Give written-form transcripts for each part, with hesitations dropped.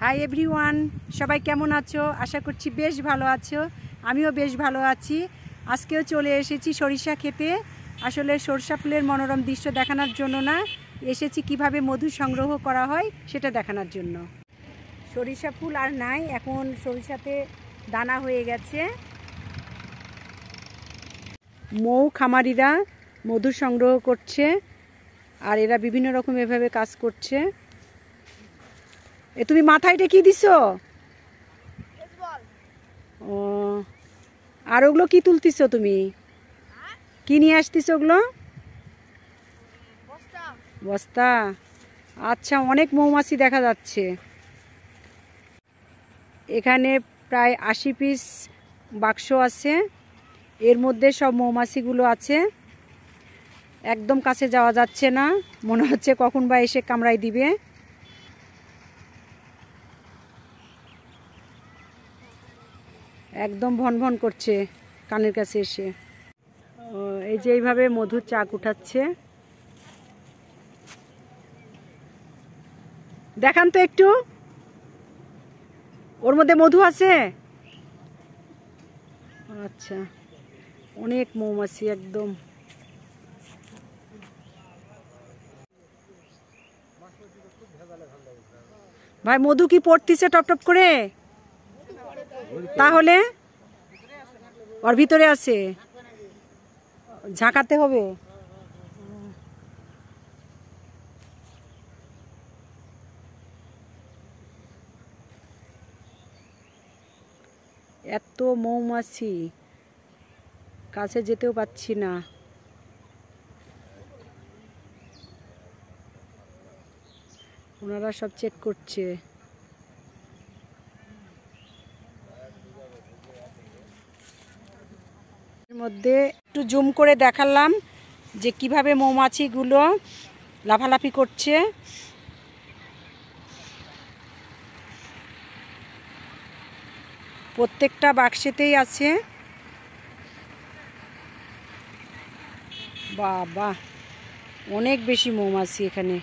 Hi everyone, সবাই কেমন আছো? আশা করছি বেশ ভালো আছো। আমিও বেশ ভালো আছি। আজকেও চলে এসেছি সরিষা খেতে। আসলে সরষা ফুলের মনোরম দৃশ্য দেখানোর জন্য না, এসেছি কিভাবে মধু সংগ্রহ করা হয় সেটা দেখানোর জন্য। সরিষা ফুল আর নাই, এখন সরিষাতে দানা হয়ে গেছে। মৌ খামারিরা মধু সংগ্রহ করছে আর এরা বিভিন্ন রকম এভাবে কাজ করছে। তুমি মাথায়টা কি দিছো? ও, আর ওগুলো কি তুলতিছো তুমি? কি নিয়ে আসতিছো ওগুলো? বস্তা। আচ্ছা, অনেক মৌমাছি দেখা যাচ্ছে এখানে। প্রায় 80 পিস বাক্স আছে, এর মধ্যে সব মৌমাছিগুলো আছে। একদম কাছে যাওয়া যাচ্ছে না, মনে হচ্ছে কখন বা এসে কামড়াই দিবে। একদম ভন ভন করছে কানের কাছে এসে। এই যে এইভাবে মধুর চাক উঠাচ্ছে। দেখান তো একটু, ওর মধ্যে মধু আছে? আচ্ছা, অনেক মৌমাছি একদম। ভাই, মধু কি পড়তিছে টপ টপ করে? তাহলে ওর ভিতরে আছে, ঝাঁকাতে হবে। এত মৌমাছি, কাছে যেতেও পাচ্ছি না। ওনারা সব চেক করছে। এর মধ্যে একটু জুম করে দেখালাম যে কিভাবে মৌমাছিগুলো লাফালাফি করছে। প্রত্যেকটা বাক্সেতেই আছে। বাবা, অনেক বেশি মৌমাছি এখানে।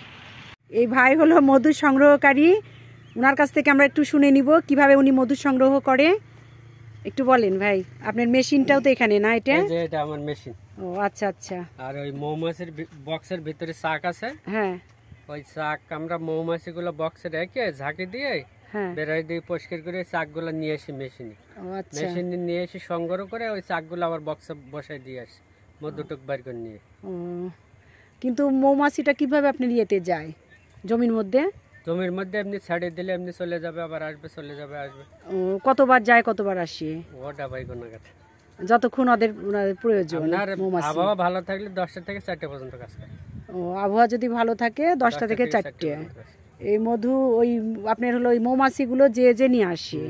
এই ভাই হলো মধু সংগ্রহকারী, ওনার কাছ থেকে আমরা একটু শুনে নিব কিভাবে উনি মধু সংগ্রহ করে। একটু বলেন ভাই, আপনার মেশিনটাও তো এখানে না? এটা আমার মেশিন। ও আচ্ছা আচ্ছা। আর ওই মৌমাছির বক্সের ভিতরে চাক আছে। হ্যাঁ, ওই চাক আমরা মৌমাছিগুলো বক্সে রেখে ঝাঁকি দিয়ে বেড়াই দিয়ে পরিষ্কার করে চাকগুলো নিয়ে আসি মেশিনে। মেশিনে নিয়ে এসে সংগ্রহ করে ওই চাকগুলো আবার বক্সে বসাই দিয়ে আসি মধুটুক বাইর করে নিয়ে। কিন্তু মৌমাছিটা কিভাবে আপনি ইয়েতে যায় জমির মধ্যে? জমির মধ্যে এমনি ছাড়িয়ে দিলে এমনি চলে যাবে, আবার আসবে, চলে যাবে, আসবে। কতবার যায় কতবার আসে? ওটা ভাই কোনো কথা, যতক্ষণ ওদের প্রয়োজন। আবহাওয়া ভালো থাকলে 10টা থেকে 4টে পর্যন্ত কাজ করে। ও, আবহাওয়া যদি ভালো থাকে 10টা থেকে 4টে। এই মধু ওই আপনার হলো ওই মৌমাছিগুলো যে যে নিয়ে আসে।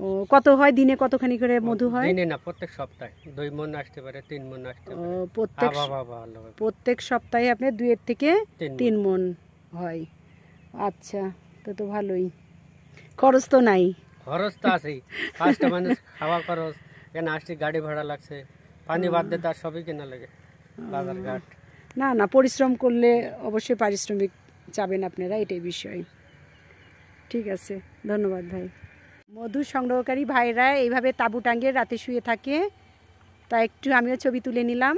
ও, কত হয় দিনে? কতখানি করে মধু হয়? দিনে না, প্রত্যেক সপ্তাহে 2 মণ আসতে পারে, 3 মণ আসতে পারে। প্রত্যেক সপ্তাহে আপনি 2 থেকে 3 মণ হয়। আচ্ছা, তো ভালোই। খরচ তো নাই? খরচ তো আছেই, 5টা মানুষ খাওয়া খরচ, এখানে আসছি গাড়ি ভাড়া লাগছে, পানি বাদ দিয়ে তার সবই কেনা লাগে, বাজার ঘাট। না না, পরিশ্রম করলে অবশ্যই পারিশ্রমিক চাবেন আপনারা, এটাই বিষয়। ঠিক আছে, ধন্যবাদ ভাই। মধু সংগ্রহকারী ভাইরা এইভাবে তাঁবু টাঙ্গিয়ে রাতে শুয়ে থাকে, তা একটু আমিও ছবি তুলে নিলাম।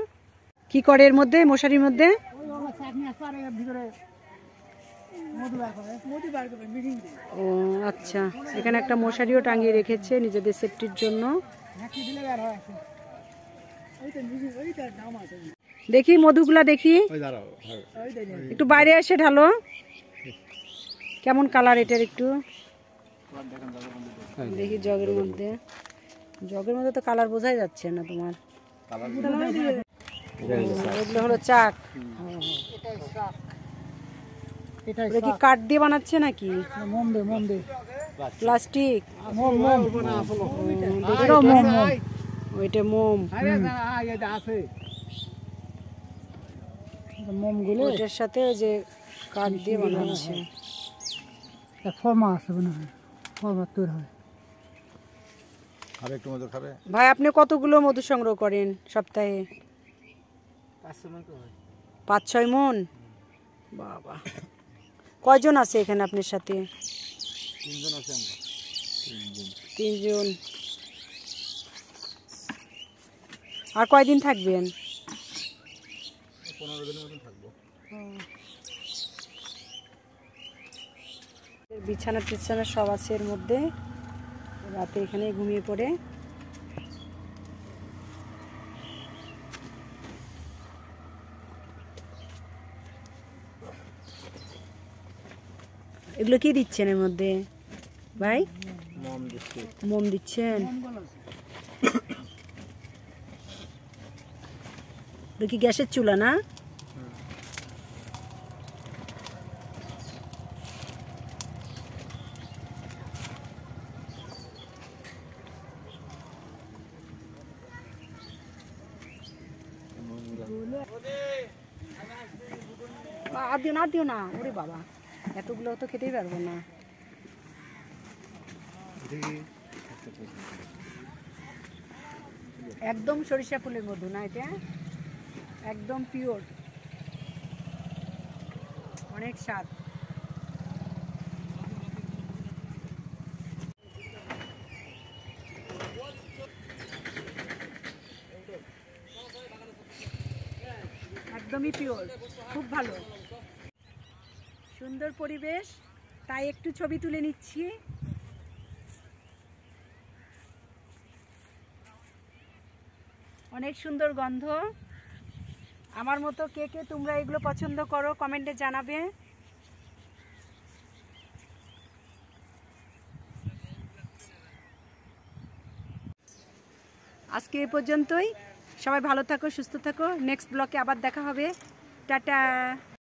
কি করে এর মধ্যে? মশারির মধ্যে? ও আচ্ছা, এখানে একটা মশারিও টাঙিয়ে রেখেছে নিজেদের সেফটির জন্য। দেখি মধুগুলা, দেখি একটু বাইরে এসে ঢালো। কেমন কালার এটার? একটু দেখি জগের মধ্যে। জগের মধ্যে তো কালার বোঝাই যাচ্ছে না তোমার। এগুলো হলো চাক। এটা কি কাঠ দিয়ে বানাচ্ছে নাকি? প্লাস্টিক? ওইটা মোম। মোমগুলো এটার সাথে ওই যে কাঠ দিয়ে বানাচ্ছে। ভাই, আপনি কতগুলো মধু সংগ্রহ করেন সপ্তাহে? 5-6 মণ। বাবা, কয়জন আছে এখানে আপনার সাথে? তিনজন আছে আমরা। তিনজন। আর কয়দিন থাকবেন? 15 দিনের মতন থাকবো। বিছানা টিছানা সব আছে এর মধ্যে। রাতে এখানে ঘুমিয়ে পড়ে। এগুলো কি দিচ্ছেন এর মধ্যে ভাই? মোম দিচ্ছেন। এটা কি গ্যাসের চুলা না? আর দিও না ওরে বাবা, এতগুলো তো খেতেই পারবো না। একদম সরিষা ফুলের মধু না এটা, একদম পিওর, অনেক স্বাদ। একদমই পিওর, খুব ভালো, সুন্দর পরিবেশ, তাই একটু ছবি তুলে নিচ্ছি। অনেক সুন্দর গন্ধ। আমার মতো কে কে তোমরা এগুলো পছন্দ করো কমেন্টে জানাবে। আজকে এই পর্যন্তই। সবাই ভালো থাকো, সুস্থ থাকো। নেক্সট ব্লগে আবার দেখা হবে। টাটা।